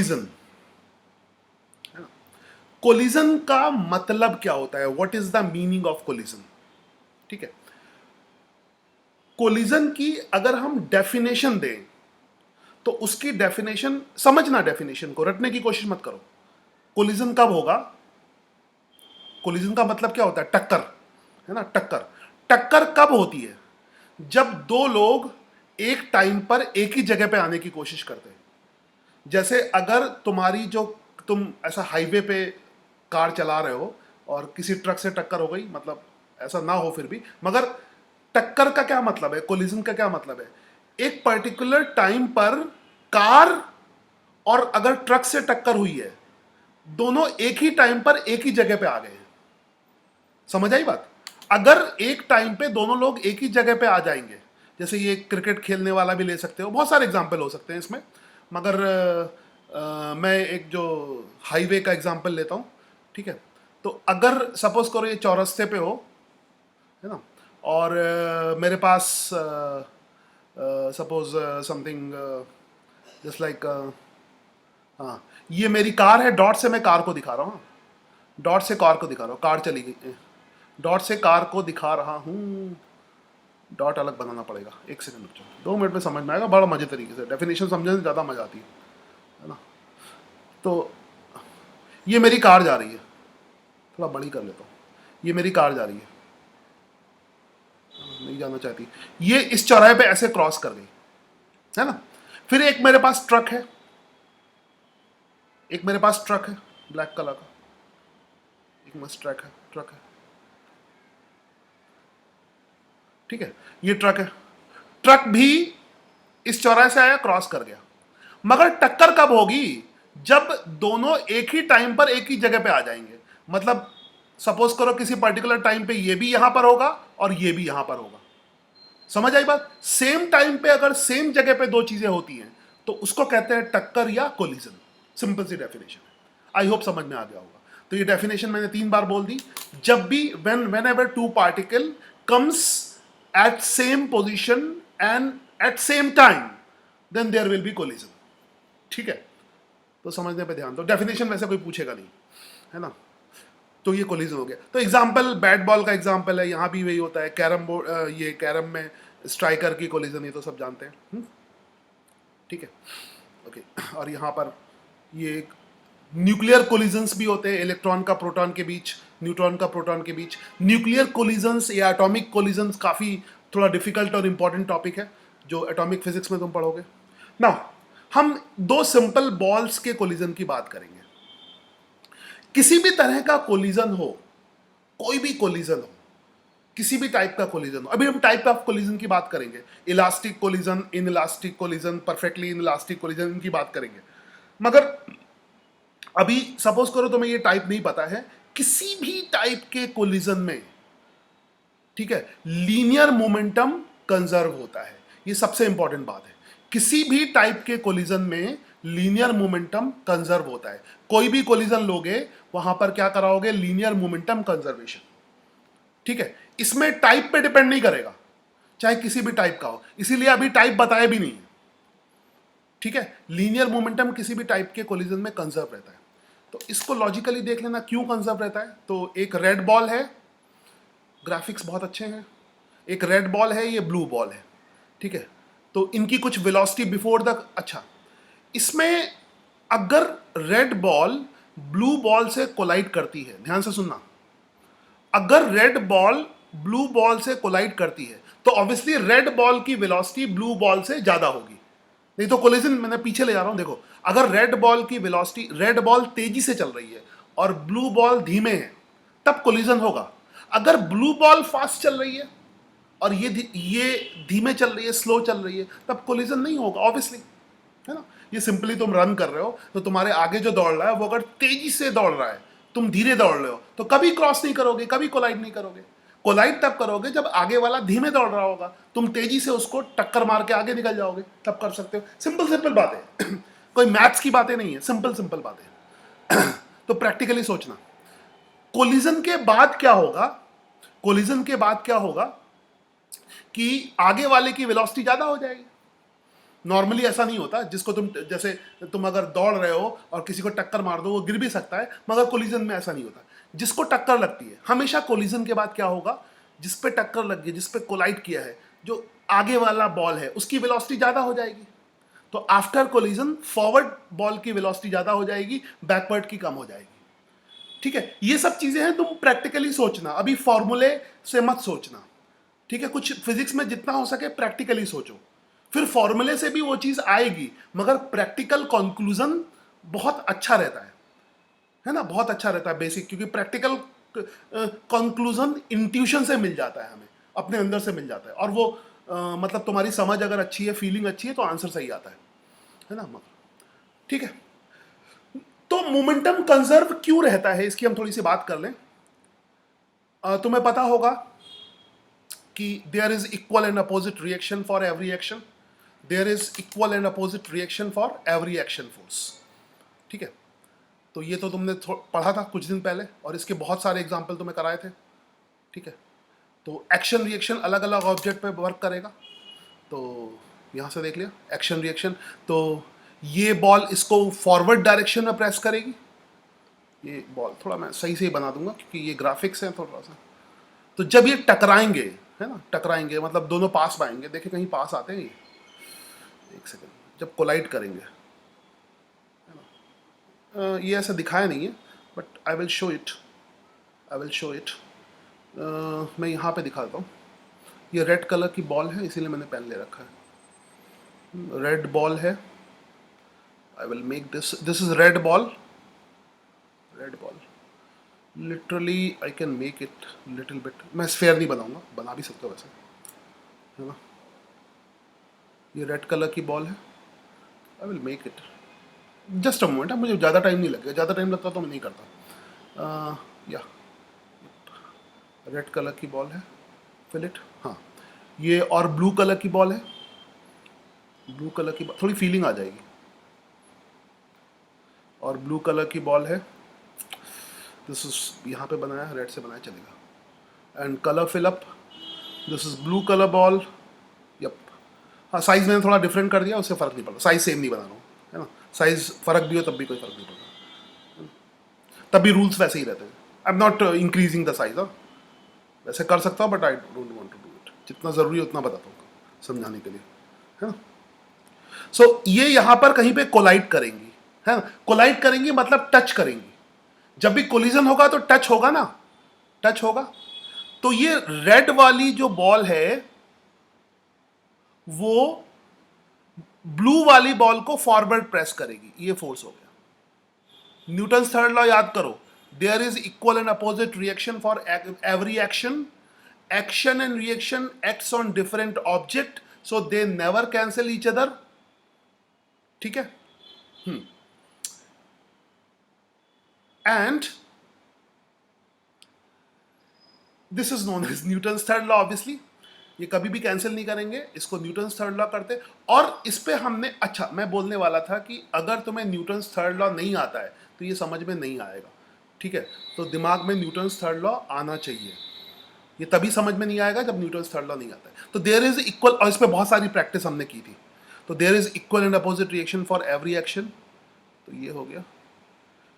Collision है ना। Collision का मतलब क्या होता है, what is the meaning of collision. ठीक है, कोलिजन की अगर हम डेफिनेशन दें तो उसकी डेफिनेशन समझना, डेफिनेशन को रटने की कोशिश मत करो। कोलिजन कब होगा, कोलिजन का मतलब क्या होता है, टक्कर है ना। टक्कर टक्कर कब होती है, जब दो लोग एक टाइम पर एक ही जगह पे आने की कोशिश करते हैं। जैसे अगर तुम्हारी जो, तुम ऐसा हाईवे पे कार चला रहे हो और किसी ट्रक से टक्कर हो गई, मतलब ऐसा ना हो फिर भी, मगर टक्कर का क्या मतलब है, कोलिजन का क्या मतलब है, एक पर्टिकुलर टाइम पर कार और अगर ट्रक से टक्कर हुई है, दोनों एक ही टाइम पर एक ही जगह पे आ गए हैं। समझ आई बात। अगर एक टाइम पे दोनों लोग एक ही जगह पे आ जाएंगे, जैसे ये क्रिकेट खेलने वाला भी ले सकते हो, बहुत सारे एग्जाम्पल हो सकते हैं इसमें, मगर मैं एक जो हाईवे का एग्जाम्पल लेता हूँ। ठीक है, तो अगर सपोज करो ये चौरस्ते पे हो, है ना, और मेरे पास सपोज समथिंग जस्ट लाइक, हाँ ये मेरी कार है, डॉट से मैं कार को दिखा रहा हूँ, डॉट से कार को दिखा रहा हूँ, कार चली गई, डॉट से कार को दिखा रहा हूँ। डॉट अलग बनाना पड़ेगा, एक सेकंड रुक जाओ, 2 मिनट में समझ में आएगा बड़ा मजे तरीके से, डेफिनेशन समझने से ज़्यादा मजा आती है ना। तो ये मेरी कार जा रही है, थोड़ा बड़ी कर लेता हूँ, ये मेरी कार जा रही है, नहीं जाना चाहती, ये इस चौराहे पे ऐसे क्रॉस कर गई, है ना। फिर एक मेरे पास ट्रक है, एक मेरे पास ट्रक है ब्लैक कलर का, एक मेरे पास ट्रक है। ठीक है, ये ट्रक है, ट्रक भी इस चौराहे से आया, क्रॉस कर गया, मगर टक्कर कब होगी, जब दोनों एक ही टाइम पर एक ही जगह पे आ जाएंगे। मतलब सपोज करो किसी पर्टिकुलर टाइम पे ये भी यहां पर होगा और ये भी यहां पर होगा। समझ आई बात। सेम टाइम पे अगर सेम जगह पे दो चीजें होती हैं तो उसको कहते हैं टक्कर या कोलिजन। सिंपल सी डेफिनेशन है, आई होप समझ में आ गया होगा। तो ये डेफिनेशन मैंने 3 बार बोल दी। जब भी whenever two particle comes at same position and at same time, then there will be collision. ठीक है, तो समझने पे ध्यान दो, डेफिनेशन वैसे कोई पूछेगा नहीं, है ना। तो ये कोलिजन हो गया। तो एग्जाम्पल बैट बॉल का एग्जाम्पल है, यहाँ भी वही होता है। कैरम बोर्ड, ये कैरम में स्ट्राइकर की कोलिजन, ये तो सब जानते हैं। ठीक है, ओके। और यहाँ पर ये न्यूक्लियर कोलिजन्स भी होते हैं, इलेक्ट्रॉन का प्रोटॉन के बीच, न्यूट्रॉन का प्रोटॉन के बीच। न्यूक्लियर कोलिजन्स या एटॉमिक कोलिजन्स काफ़ी थोड़ा डिफिकल्ट और इंपॉर्टेंट टॉपिक है जो एटॉमिक फिजिक्स में तुम पढ़ोगे ना। हम 2 सिंपल बॉल्स के कोलिजन की बात करेंगे। किसी भी तरह का कोलिजन हो, कोई भी कोलिजन हो, किसी भी टाइप का कोलिजन हो, अभी हम टाइप ऑफ कोलिजन की बात करेंगे, elastic collision, in elastic collision, perfectly in elastic collision, इनकी बात करेंगे। मगर अभी सपोज करो तुम्हें ये टाइप नहीं पता है, किसी भी टाइप के कोलिजन में, ठीक है, लीनियर मोमेंटम कंजर्व होता है। ये सबसे इंपॉर्टेंट बात है, किसी भी टाइप के कोलिजन में लीनियर मोमेंटम कंजर्व होता है। कोई भी कोलिजन लोगे वहां पर क्या कराओगे, लीनियर मोमेंटम कंजर्वेशन। ठीक है, इसमें टाइप पे डिपेंड नहीं करेगा, चाहे किसी भी टाइप का हो, इसीलिए अभी टाइप बताया भी नहीं है। ठीक है, लीनियर मोमेंटम किसी भी टाइप के कोलिजन में कंजर्व रहता है। तो इसको लॉजिकली देख लेना क्यों कंजर्व रहता है। तो एक रेड बॉल है, ग्राफिक्स बहुत अच्छे हैं, एक रेड बॉल है, ये ब्लू बॉल है। ठीक है, तो इनकी कुछ वेलोसिटी बिफोर द, अच्छा, इसमें अगर रेड बॉल ब्लू बॉल से कोलाइड करती है, ध्यान से सुनना, अगर रेड बॉल ब्लू बॉल से कोलाइड करती है तो ऑब्वियसली रेड बॉल की वेलोसिटी ब्लू बॉल से ज्यादा होगी, नहीं तो कोलिजन, मैंने पीछे ले जा रहा हूं, देखो, अगर रेड बॉल की वेलोसिटी, रेड बॉल तेजी से चल रही है और ब्लू बॉल धीमे है, तब कोलिजन होगा। अगर ब्लू बॉल फास्ट चल रही है और ये धीमे चल रही है, स्लो चल रही है, तब कोलिजन नहीं होगा ऑब्वियसली, है ना। ये सिंपली तुम रन कर रहे हो तो तुम्हारे आगे जो दौड़ रहा है वो अगर तेजी से दौड़ रहा है, तुम धीरे दौड़ रहे हो, तो कभी क्रॉस नहीं करोगे, कभी कोलाइड नहीं करोगे। कोलाइड तब करोगे जब आगे वाला धीमे दौड़ रहा होगा, तुम तेजी से उसको टक्कर मार के आगे निकल जाओगे, तब कर सकते हो। सिंपल सिंपल बातें कोई मैथ्स की बातें नहीं है, सिंपल सिंपल बातें तो प्रैक्टिकली सोचना, कोलिजन के बाद क्या होगा, कोलिजन के बाद क्या होगा कि आगे वाले की वेलोसिटी ज्यादा हो जाएगी, नॉर्मली ऐसा नहीं होता, जिसको तुम जैसे तुम अगर दौड़ रहे हो और किसी को टक्कर मार दो वो गिर भी सकता है, मगर कोलिजन में ऐसा नहीं होता। जिसको टक्कर लगती है हमेशा कोलिजन के बाद क्या होगा, जिस पे टक्कर लग गई, जिस पे कोलाइड किया है, जो आगे वाला बॉल है उसकी वेलोसिटी ज्यादा हो जाएगी। तो आफ्टर कोलिजन फॉरवर्ड बॉल की वेलोसिटी ज्यादा हो जाएगी, बैकवर्ड की कम हो जाएगी। ठीक है, ये सब चीजें हैं, तुम प्रैक्टिकली सोचना, अभी फॉर्मूले से मत सोचना। ठीक है, कुछ फिजिक्स में जितना हो सके प्रैक्टिकली सोचो, फिर फॉर्मूले से भी वो चीज आएगी, मगर प्रैक्टिकल कंक्लूजन बहुत अच्छा रहता है ना, बहुत अच्छा रहता है बेसिक, क्योंकि प्रैक्टिकल कंक्लूजन इंट्यूशन से मिल जाता है, हमें अपने अंदर से मिल जाता है, और वो मतलब तुम्हारी समझ अगर अच्छी है, फीलिंग अच्छी है, तो आंसर सही आता है ना। ठीक है, तो मोमेंटम कंजर्व क्यों रहता है इसकी हम थोड़ी सी बात कर लें। तुम्हें पता होगा कि there is equal and opposite reaction for every action, there is equal and opposite reaction for every action force. ठीक है, तो ये तो तुमने पढ़ा था कुछ दिन पहले, और इसके बहुत सारे एग्जाम्पल तुम्हें कराए थे। ठीक है, तो एक्शन रिएक्शन अलग अलग ऑब्जेक्ट पे वर्क करेगा। तो यहाँ से देख लिया एक्शन रिएक्शन, तो ये बॉल इसको फॉरवर्ड डायरेक्शन में प्रेस करेगी। ये बॉल थोड़ा मैं सही से ही बना दूंगा क्योंकि ये ग्राफिक्स हैं थोड़ा सा। तो जब ये टकराएंगे, है ना, टकराएंगे मतलब दोनों पास आएंगे, देखिए कहीं पास आते हैं ये, एक सेकेंड, जब कोलाइड करेंगे, ये ऐसा दिखाया नहीं है, but I will show it, I will show it. मैं यहाँ पे दिखा देता हूँ। ये रेड कलर की बॉल है, इसीलिए मैंने पेन ले रखा है। रेड बॉल है, I will make this, this is red ball, red ball. Literally I can make it little bit, मैं स्फेयर नहीं बनाऊंगा, बना भी सकता हूँ वैसे, है ना। ये रेड कलर की बॉल है, I will make it, just a moment है, मुझे ज़्यादा टाइम नहीं लगेगा, ज़्यादा टाइम लगता तो मैं नहीं करता। या रेड कलर की बॉल है, फिल इट। हाँ, ये और ब्लू कलर की बॉल है, ब्लू कलर की थोड़ी फीलिंग आ जाएगी, और ब्लू कलर की बॉल है, दिस इज यहाँ पे बनाया है, रेड से बनाया चलेगा। And colour fill up, this is blue colour ball, yup. हाँ, साइज मैंने थोड़ा डिफरेंट कर दिया, उससे फ़र्क नहीं पड़ता, साइज सेम नहीं बना रहा हूँ, है ना। साइज फ़र्क भी हो तब भी कोई फ़र्क नहीं पड़ता, तब भी रूल्स वैसे ही रहते हैं। I am not increasing the size, वैसे कर सकता हूँ, but I don't want to do it, जितना ज़रूरी है उतना बताता हूँ समझाने के लिए, है ना। सो ये यहाँ पर कहीं पे कोलाइड करेंगी, है ना, कोलाइड करेंगी मतलब टच करेंगी। जब भी कोलिजन होगा तो टच होगा ना, टच होगा। तो ये रेड वाली जो बॉल है वो ब्लू वाली बॉल को फॉरवर्ड प्रेस करेगी, ये फोर्स हो गया। न्यूटन थर्ड लॉ याद करो, there is equal and opposite reaction for every action, action and reaction acts on different object, so they never cancel each other. ठीक है, and this is known as Newton's third law. Obviously ये कभी भी cancel नहीं करेंगे, इसको Newton's third law करते। और इस पे हमने, अच्छा मैं बोलने वाला था कि अगर तुम्हें न्यूटन्स थर्ड लॉ नहीं आता है तो ये समझ में नहीं आएगा। ठीक है, तो दिमाग में न्यूटन्स थर्ड लॉ आना चाहिए, ये तभी समझ में नहीं आएगा जब न्यूटन्स थर्ड लॉ नहीं आता है। तो देयर इज इक्वल, और इस पर बहुत सारी प्रैक्टिस हमने की थी। तो there is equal and opposite reaction for every action, तो ये हो गया।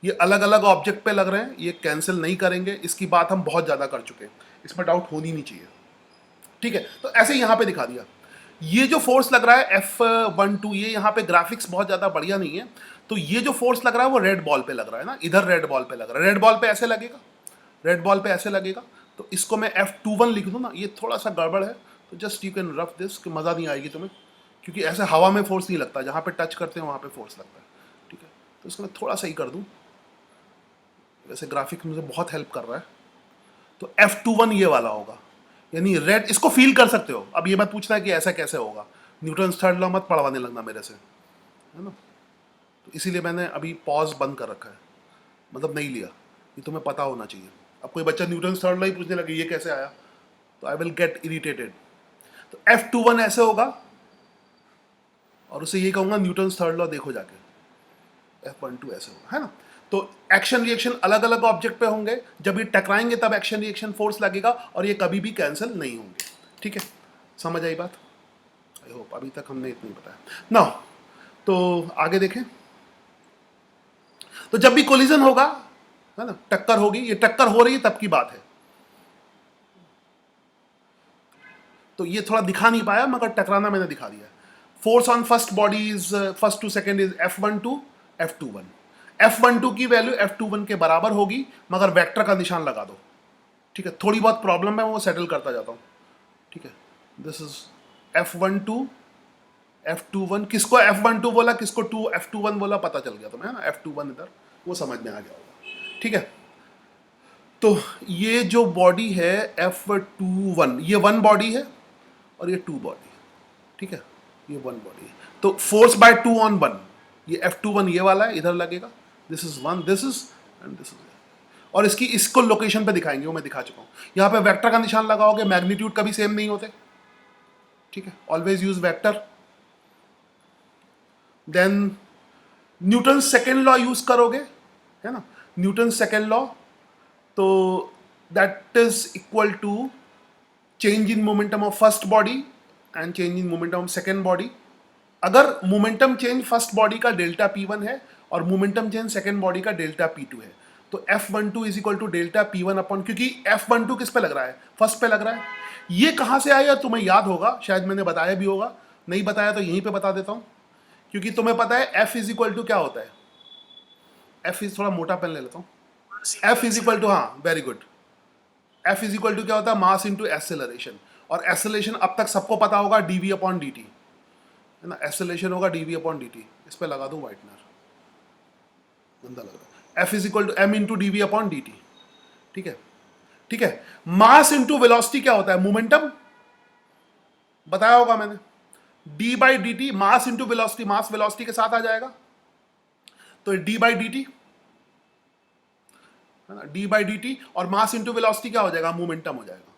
ये अलग अलग ऑब्जेक्ट पे लग रहे हैं, ये कैंसिल नहीं करेंगे, इसकी बात हम बहुत ज़्यादा कर चुके हैं, इसमें डाउट होनी नहीं चाहिए। ठीक है, तो ऐसे यहाँ पे दिखा दिया। ये जो फोर्स लग रहा है F12, ये यहाँ पे ग्राफिक्स बहुत ज़्यादा बढ़िया नहीं है, तो ये जो फोर्स लग रहा है वो रेड बॉल पे लग रहा है ना, इधर रेड बॉल पे लग रहा है, रेड बॉल पे ऐसे लगेगा, रेड बॉल पे ऐसे लगेगा। तो इसको मैं F21 लिख दूँ ना, ये थोड़ा सा गड़बड़ है, तो just you can rough this, कि मज़ा नहीं आएगी तुम्हें, क्योंकि ऐसे हवा में फोर्स नहीं लगता, जहाँ पे टच करते हैं वहाँ पे फोर्स लगता है। ठीक है, तो इसको मैं थोड़ा सही कर दूँ, वैसे ग्राफिक मुझे बहुत हेल्प कर रहा है। तो F21 ये वाला होगा, यानी रेड, इसको फील कर सकते हो। अब ये मत पूछना है कि ऐसा कैसे होगा, न्यूटन थर्ड लॉ मत पढ़वाने लगना मेरे से, है ना। तो इसीलिए मैंने अभी पॉज बंद कर रखा है, मतलब नहीं लिया, ये तुम्हें पता होना चाहिए। अब कोई बच्चा न्यूटन थर्ड लॉ ही पूछने लगे ये कैसे आया, तो आई विल गेट इरिटेटेड। तो F21 ऐसे होगा, और उसे ये कहूँगा न्यूटन थर्ड लॉ देखो जाके, F12 ऐसे होगा, है ना। तो एक्शन रिएक्शन अलग अलग ऑब्जेक्ट पे होंगे, जब ये टकराएंगे तब एक्शन रिएक्शन फोर्स लगेगा, और ये कभी भी कैंसिल नहीं होंगे। ठीक है, समझ आई बात? आई होप अभी तक हमने इतना ही बताया ना। तो आगे देखें, तो जब भी कोलिजन होगा, है ना, टक्कर होगी, ये टक्कर हो रही है तब की बात है। तो ये थोड़ा दिखा नहीं पाया मगर टकराना मैंने दिखा दिया। Force on first body is first to second is F12 F21। F12 की वैल्यू F21 के बराबर होगी, मगर वेक्टर का निशान लगा दो। ठीक है, थोड़ी बहुत प्रॉब्लम है वो सेटल करता जाता हूँ। ठीक है, दिस इज F12 F21। किसको F12 बोला, किसको F21 बोला, पता चल गया तुम्हें, है ना। F21 इधर वो समझ में आ गया होगा। ठीक है, तो ये जो बॉडी है F21, ये वन बॉडी है और ये टू बॉडी है। ठीक है, ये वन बॉडी है, तो फोर्स बाय 2 on 1, ये F21 ये वाला है, इधर लगेगा। This is 1, this is and this is. और इसको लोकेशन पे दिखाएंगे, वो मैं दिखा चुका हूँ। यहाँ पे वेक्टर का निशान लगाओगे, मैग्नीट्यूड कभी सेम नहीं होते। ठीक है, always use vector. Then Newton second law use करोगे, है ना। न्यूटन सेकेंड लॉ, तो that is equal to change in momentum of first body and change in momentum of second body. अगर मोमेंटम चेंज फर्स्ट बॉडी का delta P1 है और momentum change second body का delta P2 है, तो F12 is equal to delta P1 upon, क्योंकि F12 किस पे लग रहा है, फर्स्ट पे लग रहा है। ये कहां से आया तुम्हें याद होगा, शायद मैंने बताया भी होगा, नहीं बताया तो यहीं पे बता देता हूं। क्योंकि तुम्हें पता है F इज इक्वल टू क्या होता है, F इज, थोड़ा मोटा पेन ले लेता हूं। F इज इक्वल टू, हाँ very good, F is equal to क्या होता है, मास इंटू एक्सेलरेशन। और एक्सेलरेशन अब तक सबको पता होगा, dv अपॉन dt, है ना। एक्सेलरेशन होगा dv अपॉन dt। इस पे लगा दो व्हाइटनर, गंदा लग रहा है। F is equal to m into dv upon dt। ठीक है, ठीक है। मास इंटू वेलोसिटी क्या होता है, मोमेंटम, बताया होगा मैंने। d by D T, mass into velocity, mass velocity के साथ आ जाएगा, तो d बाई डी टी, है ना, d बाई डी टी। और मास इंटू वेलोसिटी क्या हो जाएगा, मोमेंटम हो जाएगा,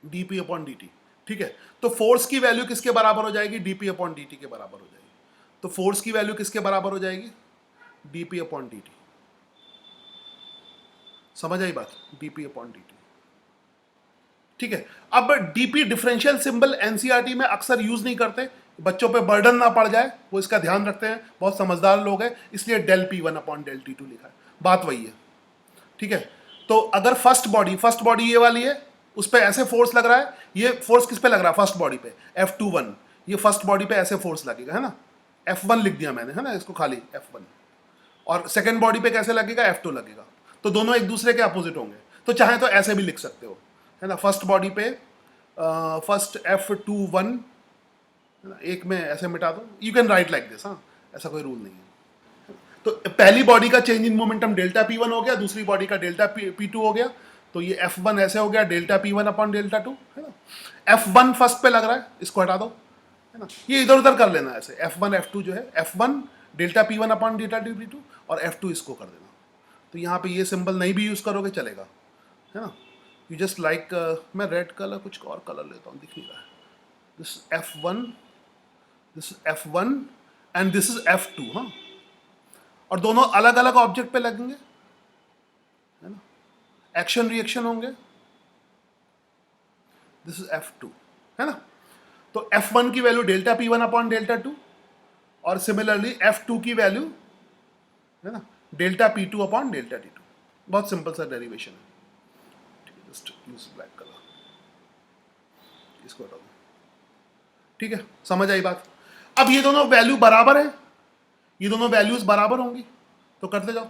dp अपॉन dt। ठीक है, तो फोर्स की वैल्यू किसके बराबर हो जाएगी, dp अपॉन dt के बराबर हो जाएगी। तो फोर्स की वैल्यू किसके बराबर हो जाएगी, dp अपॉन dt। समझ आई बात, dp अपॉन dt। ठीक है, अब dp डिफरेंशियल सिंबल एनसीईआरटी में अक्सर यूज नहीं करते, बच्चों पे बर्डन ना पड़ जाए, वो इसका ध्यान रखते हैं, बहुत समझदार लोग हैं, इसलिए del P1 upon del T2 लिखा है, बात वही है। ठीक है, तो अगर फर्स्ट बॉडी ये वाली है, उस पर ऐसे फोर्स लग रहा है, ये फोर्स किस पे लग रहा है, फर्स्ट बॉडी पे, F21, ये फर्स्ट बॉडी पे ऐसे फोर्स लगेगा, है ना। F1 लिख दिया मैंने, है ना, इसको खाली F1। और सेकेंड बॉडी पे कैसे लगेगा, F2 लगेगा। तो दोनों एक दूसरे के अपोजिट होंगे, तो चाहे तो ऐसे भी लिख सकते हो, है ना। फर्स्ट बॉडी पे फर्स्ट F21, है ना, एक में ऐसे मिटा दो, you can write like this, हाँ, ऐसा कोई रूल नहीं है। तो पहली बॉडी का change in momentum delta P1 हो गया, दूसरी बॉडी का डेल्टा P2 हो गया, तो ये F1 ऐसे हो गया डेल्टा P1 अपॉन डेल्टा 2, है ना। F1 फर्स्ट पे लग रहा है, इसको हटा दो, है ना, ये इधर उधर कर लेना ऐसे। F1 F2 जो है, F1 delta P1 upon delta P2 और F2 इसको कर देना। तो यहाँ पे ये सिंबल नहीं भी यूज करोगे चलेगा, है ना। यू जस्ट लाइक, मैं रेड कलर कुछ और कलर लेता हूँ, दिख नहीं रहा है। This F1, this F1 and this is F2, हाँ। और दोनों अलग अलग ऑब्जेक्ट पे लगेंगे, है ना, एक्शन रिएक्शन होंगे। दिस इज F2, है ना। तो F1 की value delta P1 upon delta 2 और सिमिलरली F2 की वैल्यू, है ना, delta P2 upon delta T2। बहुत सिंपल सा डेरिवेशन है। जस्ट यूज ब्लैक कलर, इसको हटा दो। ठीक है, समझ आई बात। अब ये दोनों वैल्यू बराबर है, ये दोनों वैल्यूज बराबर होंगी, तो करते जाओ।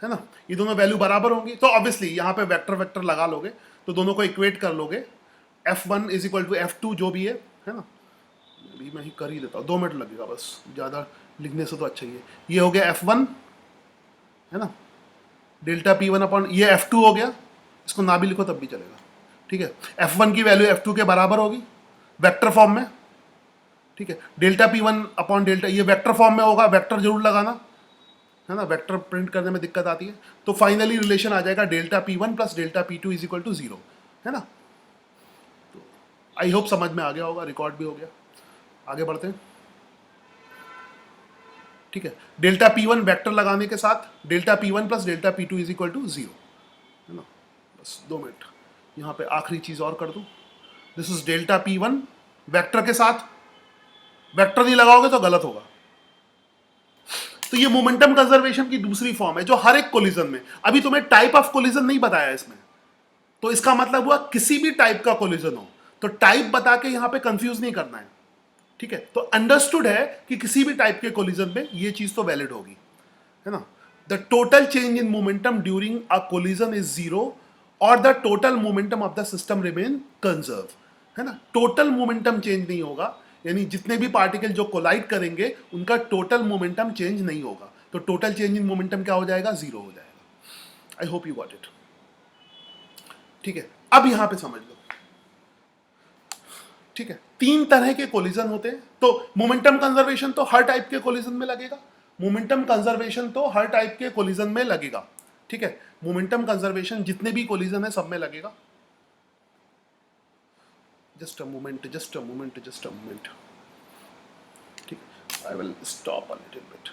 है ना, ये दोनों वैल्यू बराबर होंगी, तो ऑब्वियसली यहां पे वेक्टर वेक्टर लगा लोगे, तो दोनों को इक्वेट कर लोगे। F1 is equal to F2 जो भी है ना, अभी मैं ही कर ही देता हूँ, 2 मिनट लगेगा बस, ज़्यादा लिखने से तो अच्छा ही है। ये हो गया F1, है ना, डेल्टा P1 अपॉन, ये F2 हो गया, इसको ना भी लिखो तब भी चलेगा। ठीक है, F1 की वैल्यू F2 के बराबर होगी वेक्टर फॉर्म में। ठीक है, डेल्टा P1 अपॉन डेल्टा, ये वेक्टर फॉर्म में होगा, वेक्टर जरूर लगाना, है ना, वेक्टर प्रिंट करने में दिक्कत आती है। तो फाइनली रिलेशन आ जाएगा delta P1 plus delta P2 is equal to 0, है ना। तो आई होप समझ में आ गया होगा, रिकॉर्ड भी हो गया। आगे बढ़ते हैं। ठीक है, डेल्टा P1 वेक्टर लगाने के साथ delta P1 plus delta P2 is equal to 0, है ना। बस 2 मिनट। यहां पे आखिरी चीज और कर दूं, this is delta P1 vector के साथ, वेक्टर नहीं लगाओगे तो गलत होगा। तो ये मोमेंटम कंजर्वेशन की दूसरी फॉर्म है जो हर एक कोलिजन में, अभी तुम्हें टाइप ऑफ कोलिजन नहीं बताया इसमें, तो इसका मतलब हुआ किसी भी टाइप का कोलिजन हो तो टाइप बता के यहां पे कंफ्यूज नहीं करना है, ठीक है। तो अंडरस्टूड है कि किसी भी टाइप के कोलिजन में ये चीज तो वैलिड होगी, है ना। The total change in momentum during a collision is zero और the total momentum of the system remain conserve, है ना। टोटल मोमेंटम चेंज नहीं होगा, यानी जितने भी पार्टिकल जो कोलाइड करेंगे उनका टोटल मोमेंटम चेंज नहीं होगा, तो टोटल चेंज इन मोमेंटम क्या हो जाएगा, जीरो हो जाएगा। I hope you got it, ठीक है। अब यहां पे समझ लो, ठीक है, तीन तरह के कोलिजन होते हैं, तो मोमेंटम कंजर्वेशन तो हर टाइप के कोलिजन में लगेगा, मोमेंटम कंजर्वेशन तो हर टाइप के कोलिजन में लगेगा, ठीक है। मोमेंटम कंजर्वेशन जितने भी कोलिजन है सब में लगेगा। Just a moment, just a moment, just a moment, ठीक, I will stop a little bit.